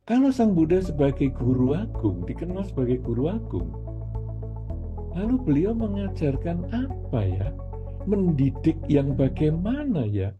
Kalau Sang Buddha sebagai guru agung, dikenal sebagai guru agung, lalu beliau mengajarkan apa ya? Mendidik yang bagaimana ya?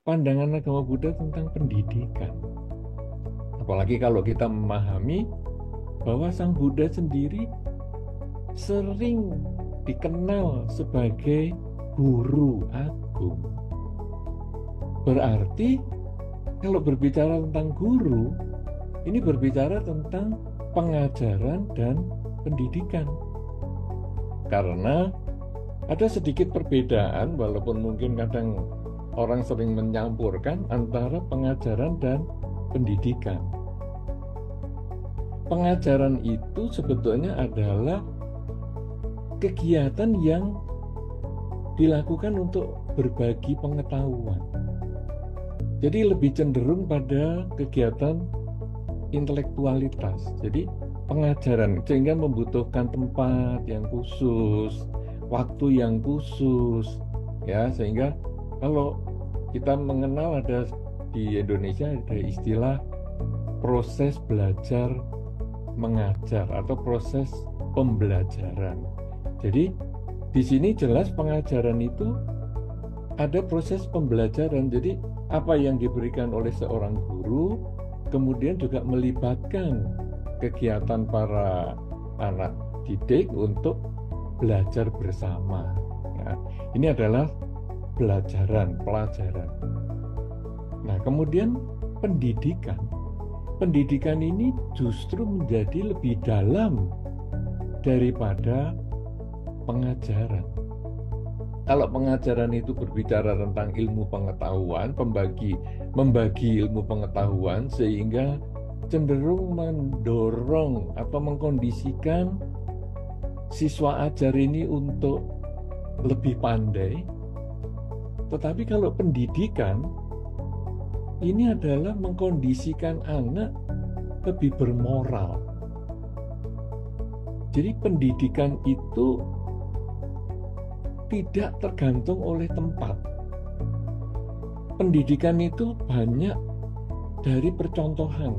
Pandangan agama Buddha tentang pendidikan. Apalagi kalau kita memahami bahwa Sang Buddha sendiri sering dikenal sebagai guru agung. Berarti kalau berbicara tentang guru, ini berbicara tentang pengajaran dan pendidikan. Karena ada sedikit perbedaan, walaupun mungkin kadang orang sering menyampurkan antara pengajaran dan pendidikan. Pengajaran itu sebetulnya adalah kegiatan yang dilakukan untuk berbagi pengetahuan. Jadi lebih cenderung pada kegiatan intelektualitas. Jadi pengajaran sehingga membutuhkan tempat yang khusus, waktu yang khusus, ya, sehingga kalau kita mengenal ada di Indonesia ada istilah proses belajar mengajar atau proses pembelajaran. Jadi di sini jelas pengajaran itu ada proses pembelajaran. Jadi apa yang diberikan oleh seorang guru kemudian juga melibatkan kegiatan para anak didik untuk belajar bersama. Ya, ini adalah pelajaran. Nah, kemudian pendidikan. Pendidikan ini justru menjadi lebih dalam daripada pengajaran. Kalau pengajaran itu berbicara tentang ilmu pengetahuan, membagi ilmu pengetahuan sehingga cenderung mendorong atau mengkondisikan siswa ajar ini untuk lebih pandai. Tetapi kalau pendidikan, ini adalah mengkondisikan anak lebih bermoral. Jadi pendidikan itu tidak tergantung oleh tempat. Pendidikan itu banyak dari percontohan.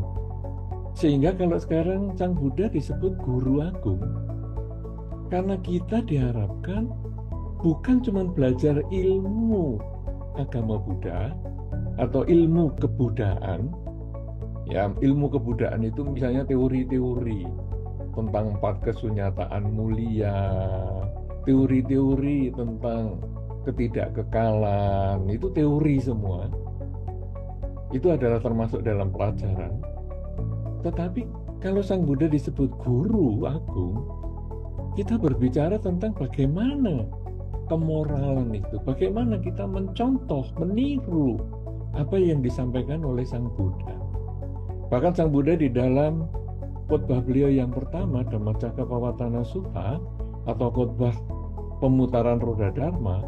Sehingga kalau sekarang Sang Buddha disebut guru agung, karena kita diharapkan bukan cuma belajar ilmu agama Buddha atau ilmu kebudayaan. Ya, ilmu kebudayaan itu misalnya teori-teori tentang 4 kesunyataan mulia, teori-teori tentang ketidakkekalan, itu teori semua. Itu adalah termasuk dalam pelajaran. Tetapi kalau Sang Buddha disebut guru agung, kita berbicara tentang bagaimana kemoralan itu, bagaimana kita mencontoh, meniru apa yang disampaikan oleh Sang Buddha. Bahkan Sang Buddha di dalam khotbah beliau yang pertama, Dhammacakkappavattana Sutta atau khotbah pemutaran roda Dharma,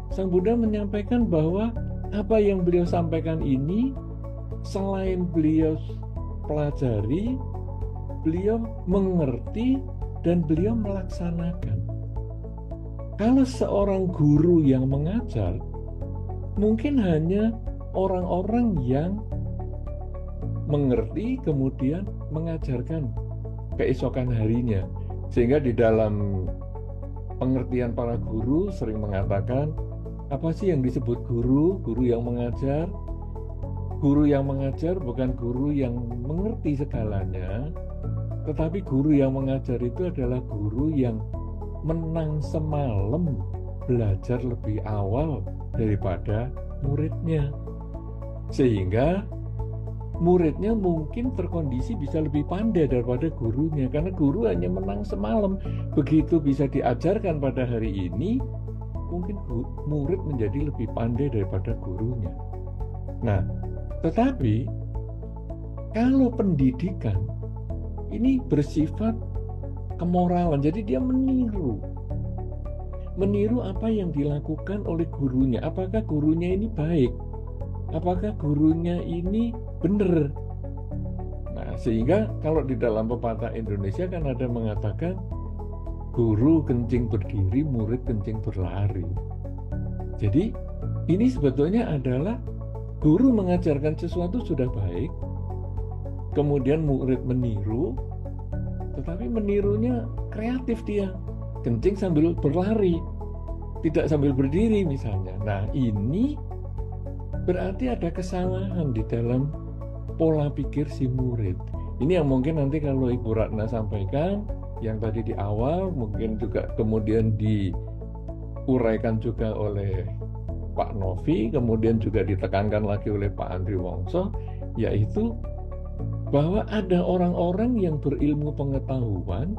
Sang Buddha menyampaikan bahwa apa yang beliau sampaikan ini selain beliau pelajari, beliau mengerti dan beliau melaksanakan. Kalau seorang guru yang mengajar, mungkin hanya orang-orang yang mengerti kemudian mengajarkan keesokan harinya. Sehingga di dalam pengertian para guru sering mengatakan, apa sih yang disebut guru? Guru yang mengajar. Guru yang mengajar bukan guru yang mengerti segalanya, tetapi guru yang mengajar itu adalah guru yang menang semalam belajar lebih awal daripada muridnya. Sehingga muridnya mungkin terkondisi bisa lebih pandai daripada gurunya, karena guru hanya menang semalam. Begitu bisa diajarkan pada hari ini, mungkin murid menjadi lebih pandai daripada gurunya. Nah, tetapi kalau pendidikan ini bersifat kemoralan, jadi dia meniru. meniru apa yang dilakukan oleh gurunya. Apakah gurunya ini baik? Apakah gurunya ini benar? Nah, sehingga kalau di dalam pepatah Indonesia kan ada mengatakan guru kencing berdiri, murid kencing berlari. Jadi ini sebetulnya adalah guru mengajarkan sesuatu sudah baik, kemudian murid meniru, tetapi menirunya kreatif dia. Kencing sambil berlari, tidak sambil berdiri misalnya. Nah, ini berarti ada kesalahan di dalam pola pikir si murid. Ini yang mungkin nanti kalau Ibu Ratna sampaikan, yang tadi di awal mungkin juga kemudian diuraikan juga oleh Pak Novi, kemudian juga ditekankan lagi oleh Pak Andri Wongso, yaitu bahwa ada orang-orang yang berilmu pengetahuan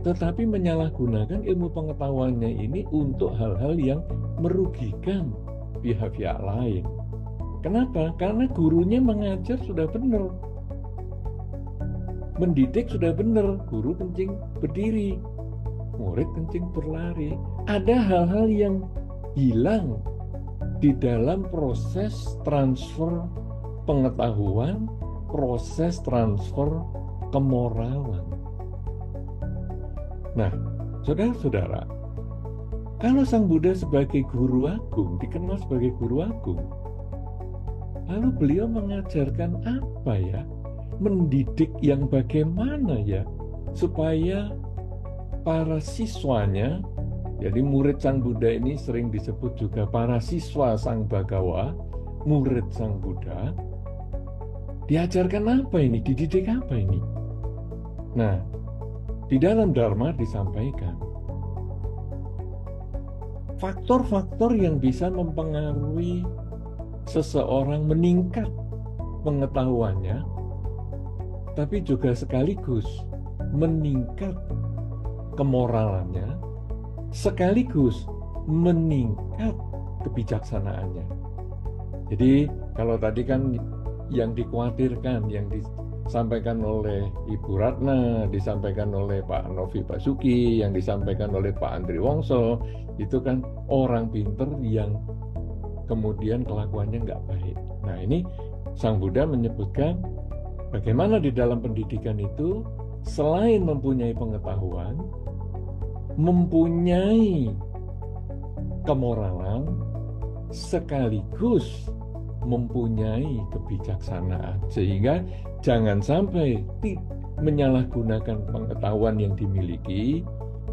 tetapi menyalahgunakan ilmu pengetahuannya ini untuk hal-hal yang merugikan pihak-pihak lain. Kenapa? Karena gurunya mengajar sudah benar, mendidik sudah benar, guru kencing berdiri, murid kencing berlari. Ada hal-hal yang hilang di dalam proses transfer pengetahuan, proses transfer kemoralan. Nah, saudara-saudara, kalau Sang Buddha sebagai guru agung, dikenal sebagai guru agung, lalu beliau mengajarkan apa ya? Mendidik yang bagaimana ya? Supaya para siswanya, jadi murid Sang Buddha ini sering disebut juga para siswa Sang Bhagawa, murid Sang Buddha, diajarkan apa ini? Dididik apa ini? Nah, di dalam Dharma disampaikan faktor-faktor yang bisa mempengaruhi seseorang meningkat pengetahuannya, tapi juga sekaligus meningkat kemoralannya, sekaligus meningkat kebijaksanaannya. Jadi kalau tadi kan yang dikhawatirkan, yang disampaikan oleh Ibu Ratna, disampaikan oleh Pak Novi Basuki, yang disampaikan oleh Pak Andri Wongso, itu kan orang pinter yang kemudian kelakuannya nggak baik. Nah, ini Sang Buddha menyebutkan bagaimana di dalam pendidikan itu selain mempunyai pengetahuan, mempunyai kemoralan, sekaligus mempunyai kebijaksanaan, sehingga jangan sampai menyalahgunakan pengetahuan yang dimiliki,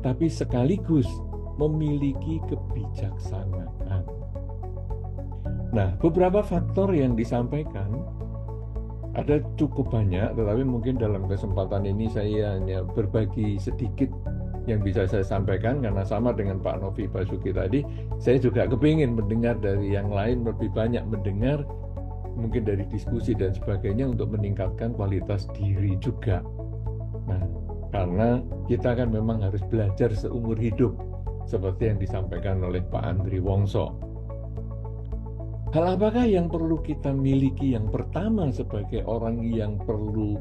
tapi sekaligus memiliki kebijaksanaan. Nah, beberapa faktor yang disampaikan ada cukup banyak, tetapi mungkin dalam kesempatan ini saya hanya berbagi sedikit yang bisa saya sampaikan, karena sama dengan Pak Novi Basuki tadi, saya juga kepingin mendengar dari yang lain, lebih banyak mendengar mungkin dari diskusi dan sebagainya untuk meningkatkan kualitas diri juga. Nah, karena kita kan memang harus belajar seumur hidup seperti yang disampaikan oleh Pak Andri Wongso. Hal apakah yang perlu kita miliki yang pertama sebagai orang yang perlu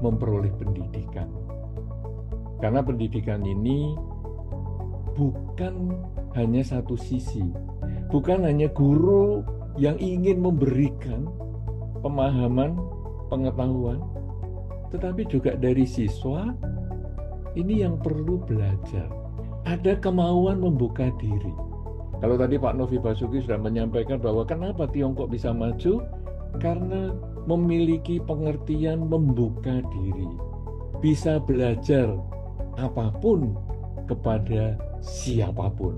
memperoleh pendidikan? Karena pendidikan ini bukan hanya satu sisi, bukan hanya guru yang ingin memberikan pemahaman, pengetahuan, tetapi juga dari siswa ini yang perlu belajar. Ada kemauan membuka diri. Kalau tadi Pak Novi Basuki sudah menyampaikan bahwa kenapa Tiongkok bisa maju, karena memiliki pengertian membuka diri, bisa belajar apapun kepada siapapun.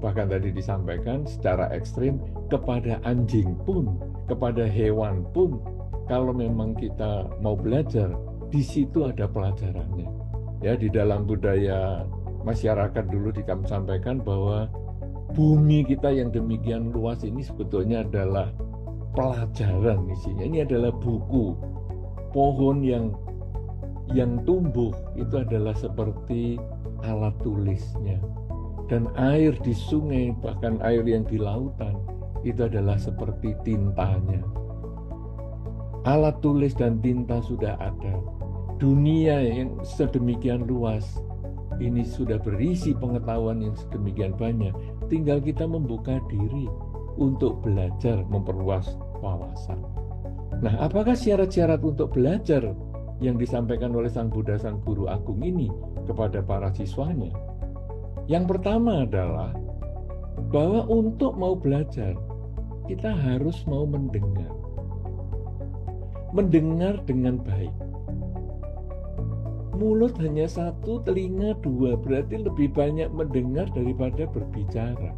Bahkan tadi disampaikan secara ekstrim kepada anjing pun, kepada hewan pun, kalau memang kita mau belajar, di situ ada pelajarannya. Ya, di dalam budaya masyarakat dulu kami sampaikan bahwa bumi kita yang demikian luas ini sebetulnya adalah pelajaran isinya. Ini adalah buku. Pohon yang tumbuh itu adalah seperti alat tulisnya, dan air di sungai, bahkan air yang di lautan, itu adalah seperti tintanya. Alat tulis dan tinta sudah ada. Dunia yang sedemikian luas ini sudah berisi pengetahuan yang sedemikian banyak, tinggal kita membuka diri untuk belajar memperluas wawasan. Nah, apakah syarat-syarat untuk belajar yang disampaikan oleh Sang Buddha, Sang Guru Agung ini kepada para siswanya? Yang pertama adalah bahwa untuk mau belajar, kita harus mau mendengar. Mendengar dengan baik. Mulut hanya satu, telinga dua, berarti lebih banyak mendengar daripada berbicara.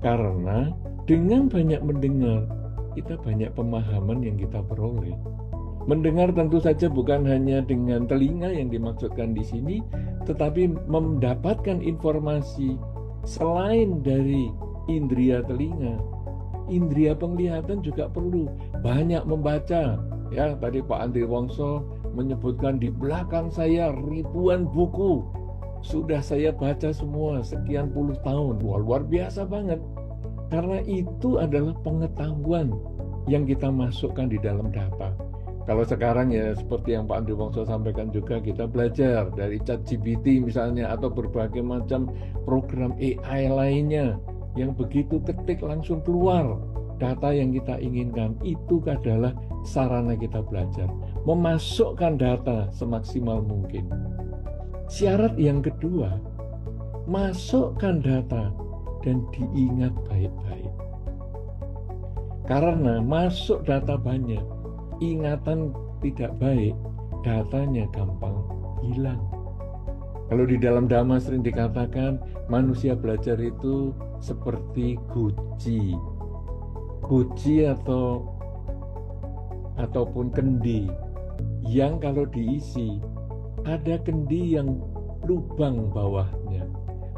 Karena dengan banyak mendengar, kita banyak pemahaman yang kita peroleh. Mendengar tentu saja bukan hanya dengan telinga yang dimaksudkan di sini, tetapi mendapatkan informasi selain dari indria telinga. Indria penglihatan juga perlu banyak membaca. Ya, tadi Pak Andri Wongso menyebutkan di belakang saya ribuan buku. Sudah saya baca semua sekian puluh tahun. Wah, luar biasa banget. Karena itu adalah pengetahuan yang kita masukkan di dalam data. Kalau sekarang ya seperti yang Pak Andri Wongso sampaikan juga, kita belajar dari ChatGPT misalnya, atau berbagai macam program AI lainnya yang begitu ketik langsung keluar data yang kita inginkan. Itu adalah sarana kita belajar, memasukkan data semaksimal mungkin. Syarat yang kedua, masukkan data dan diingat baik-baik. Karena masuk data banyak, ingatan tidak baik, datanya gampang hilang. Kalau di dalam Dhamma sering dikatakan manusia belajar itu seperti guci. Guci ataupun kendi yang kalau diisi ada kendi yang lubang bawahnya.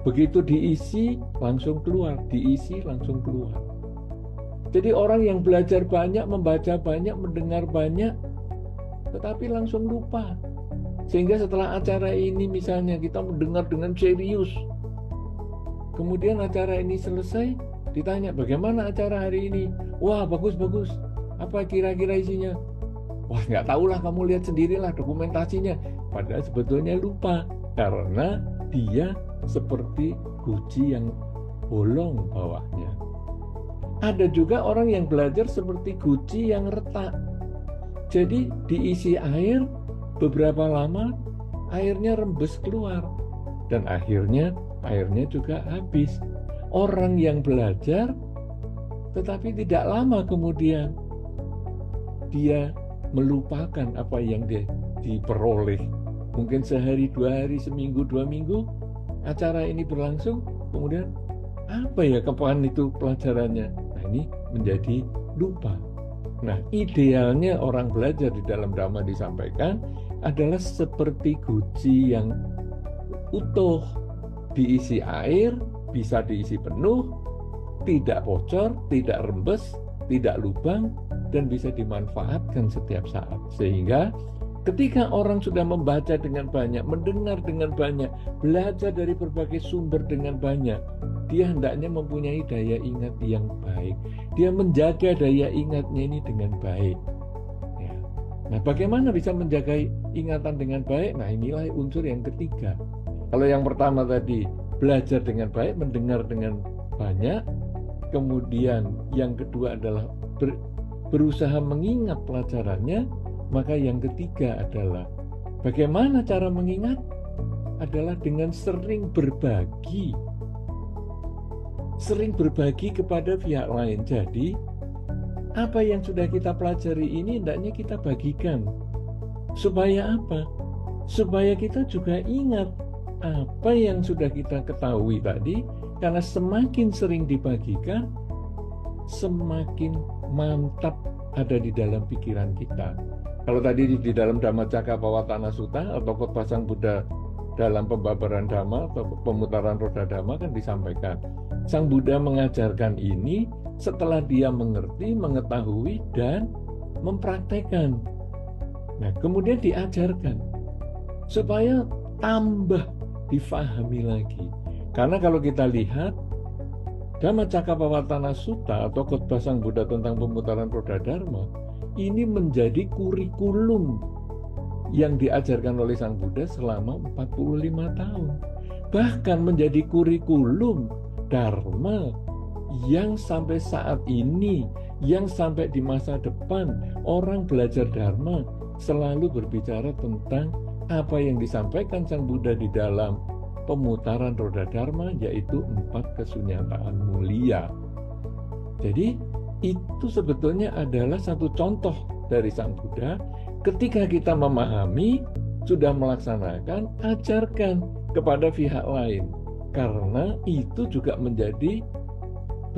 Begitu diisi langsung keluar, diisi langsung keluar. Jadi orang yang belajar banyak, membaca banyak, mendengar banyak, tetapi langsung lupa. Sehingga setelah acara ini misalnya kita mendengar dengan serius, kemudian acara ini selesai, ditanya bagaimana acara hari ini? Wah, bagus-bagus. Apa kira-kira isinya? Wah, nggak tahulah, kamu lihat sendirilah dokumentasinya. Padahal sebetulnya lupa, karena dia seperti guci yang bolong bawahnya. Ada juga orang yang belajar seperti guci yang retak. Jadi diisi air, beberapa lama airnya rembes keluar. Dan akhirnya airnya juga habis. Orang yang belajar, tetapi tidak lama kemudian dia melupakan apa yang dia diperoleh. Mungkin sehari, 2 hari, seminggu, 2 minggu, acara ini berlangsung, kemudian apa ya kapan itu pelajarannya? Nah, ini menjadi lupa. Nah, idealnya orang belajar di dalam Dhamma disampaikan adalah seperti guci yang utuh, diisi air, bisa diisi penuh, tidak bocor, tidak rembes, tidak lubang, dan bisa dimanfaatkan setiap saat. Sehingga ketika orang sudah membaca dengan banyak, mendengar dengan banyak, belajar dari berbagai sumber dengan banyak, dia hendaknya mempunyai daya ingat yang baik. Dia menjaga daya ingatnya ini dengan baik. Ya. Nah, bagaimana bisa menjaga ingatan dengan baik? Nah, inilah unsur yang ketiga. Kalau yang pertama tadi, belajar dengan baik, mendengar dengan banyak. Kemudian yang kedua adalah berusaha mengingat pelajarannya. Maka yang ketiga adalah bagaimana cara mengingat? Adalah dengan sering berbagi. Sering berbagi kepada pihak lain. Jadi, apa yang sudah kita pelajari ini hendaknya kita bagikan. Supaya apa? Supaya kita juga ingat apa yang sudah kita ketahui tadi. Karena semakin sering dibagikan, semakin mantap ada di dalam pikiran kita. Kalau tadi di dalam Dhammacakkappavattana Sutta atau khotbah Sang Buddha dalam pembabaran Dhamma atau pemutaran roda Dhamma kan disampaikan, Sang Buddha mengajarkan ini setelah dia mengerti, mengetahui, dan mempraktekkan. Nah, kemudian diajarkan supaya tambah difahami lagi. Karena kalau kita lihat Dhammacakkappavattana Sutta atau khotbah Sang Buddha tentang pemutaran roda Dharma, ini menjadi kurikulum yang diajarkan oleh Sang Buddha selama 45 tahun. bahkan menjadi kurikulum Dharma yang sampai saat ini, yang sampai di masa depan orang belajar Dharma selalu berbicara tentang apa yang disampaikan Sang Buddha di dalam pemutaran roda Dharma, yaitu 4 kesunyataan mulia. Jadi itu sebetulnya adalah satu contoh dari Sang Buddha. Ketika kita memahami, sudah melaksanakan, ajarkan kepada pihak lain. Karena itu juga menjadi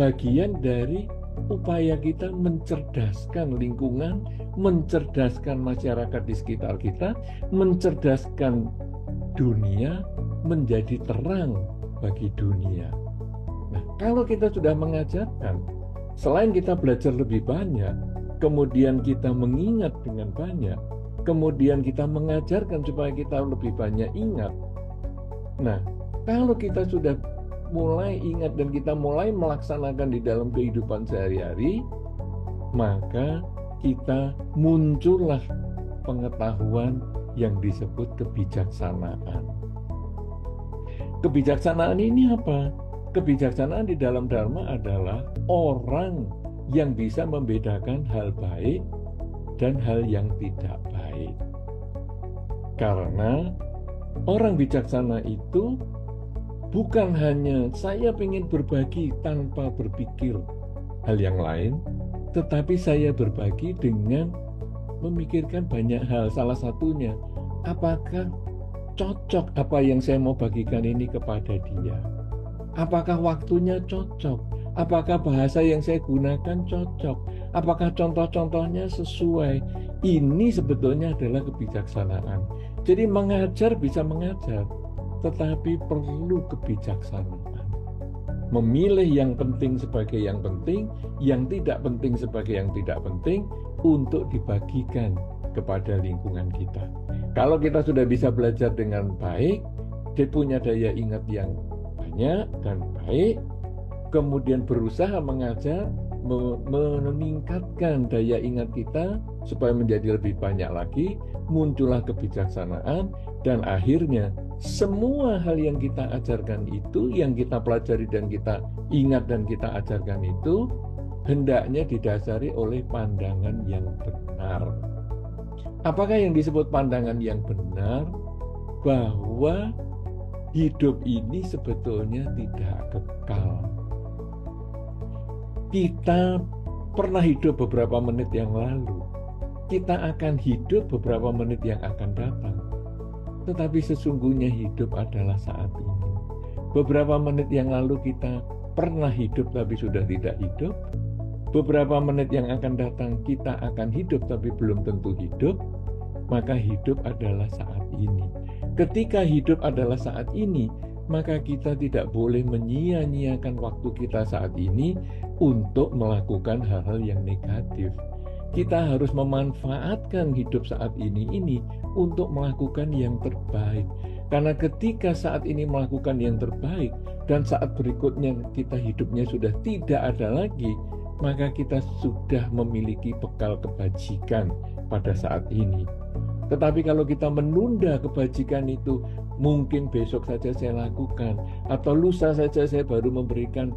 bagian dari upaya kita mencerdaskan lingkungan, mencerdaskan masyarakat di sekitar kita, mencerdaskan dunia menjadi terang bagi dunia. Nah, kalau kita sudah mengajarkan, selain kita belajar lebih banyak, kemudian kita mengingat dengan banyak, kemudian kita mengajarkan supaya kita lebih banyak ingat. Nah, kalau kita sudah mulai ingat dan kita mulai melaksanakan di dalam kehidupan sehari-hari, maka kita muncullah pengetahuan yang disebut kebijaksanaan. Kebijaksanaan ini apa? Kebijaksanaan di dalam Dharma adalah orang yang bisa membedakan hal baik dan hal yang tidak baik. Karena orang bijaksana itu bukan hanya saya ingin berbagi tanpa berpikir hal yang lain, tetapi saya berbagi dengan memikirkan banyak hal. Salah satunya, apakah cocok apa yang saya mau bagikan ini kepada dia? Apakah waktunya cocok? Apakah bahasa yang saya gunakan cocok? Apakah contoh-contohnya sesuai? Ini sebetulnya adalah kebijaksanaan. Jadi mengajar bisa mengajar, tetapi perlu kebijaksanaan. Memilih yang penting sebagai yang penting, yang tidak penting sebagai yang tidak penting, untuk dibagikan kepada lingkungan kita. Kalau kita sudah bisa belajar dengan baik, dia punya daya ingat yang banyak dan baik, kemudian berusaha mengajar, meningkatkan daya ingat kita supaya menjadi lebih banyak lagi, muncullah kebijaksanaan, dan akhirnya semua hal yang kita ajarkan itu, yang kita pelajari dan kita ingat dan kita ajarkan itu, hendaknya didasari oleh pandangan yang benar. Apakah yang disebut pandangan yang benar? Bahwa hidup ini sebetulnya tidak kekal. Kita pernah hidup beberapa menit yang lalu. Kita akan hidup beberapa menit yang akan datang. Tetapi sesungguhnya hidup adalah saat ini. Beberapa menit yang lalu kita pernah hidup tapi sudah tidak hidup. Beberapa menit yang akan datang kita akan hidup tapi belum tentu hidup. Maka hidup adalah saat ini. Ketika hidup adalah saat ini, maka kita tidak boleh menyia-nyiakan waktu kita saat ini untuk melakukan hal-hal yang negatif. Kita harus memanfaatkan hidup saat ini untuk melakukan yang terbaik. Karena ketika saat ini melakukan yang terbaik dan saat berikutnya kita hidupnya sudah tidak ada lagi, maka kita sudah memiliki bekal kebajikan pada saat ini. Tetapi kalau kita menunda kebajikan itu, mungkin besok saja saya lakukan, atau lusa saja saya baru memberikan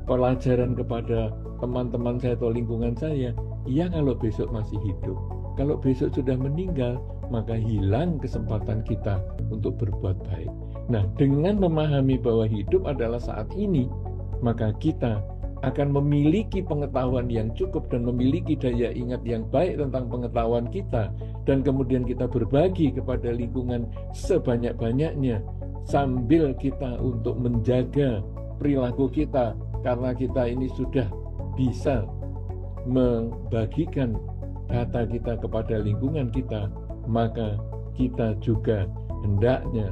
pelajaran kepada teman-teman saya atau lingkungan saya, iya kalau besok masih hidup. Kalau besok sudah meninggal, maka hilang kesempatan kita untuk berbuat baik. Nah, dengan memahami bahwa hidup adalah saat ini, maka kita akan memiliki pengetahuan yang cukup dan memiliki daya ingat yang baik tentang pengetahuan kita, dan kemudian kita berbagi kepada lingkungan sebanyak-banyaknya sambil kita untuk menjaga perilaku kita, karena kita ini sudah bisa membagikan data kita kepada lingkungan kita, maka kita juga hendaknya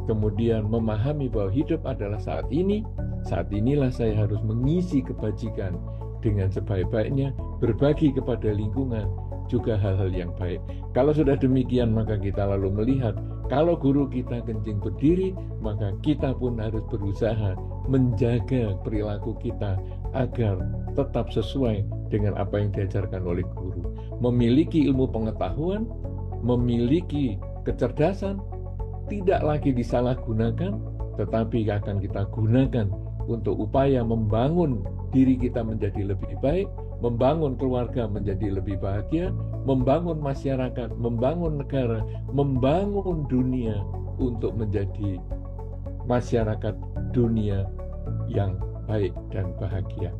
kemudian memahami bahwa hidup adalah saat ini. Saat inilah saya harus mengisi kebajikan dengan sebaik-baiknya, berbagi kepada lingkungan juga hal-hal yang baik. Kalau sudah demikian, maka kita lalu melihat, kalau guru kita kencing berdiri, maka kita pun harus berusaha menjaga perilaku kita agar tetap sesuai dengan apa yang diajarkan oleh guru. Memiliki ilmu pengetahuan, memiliki kecerdasan, tidak lagi disalahgunakan, tetapi akan kita gunakan untuk upaya membangun diri kita menjadi lebih baik, membangun keluarga menjadi lebih bahagia, membangun masyarakat, membangun negara, membangun dunia untuk menjadi masyarakat dunia yang baik dan bahagia.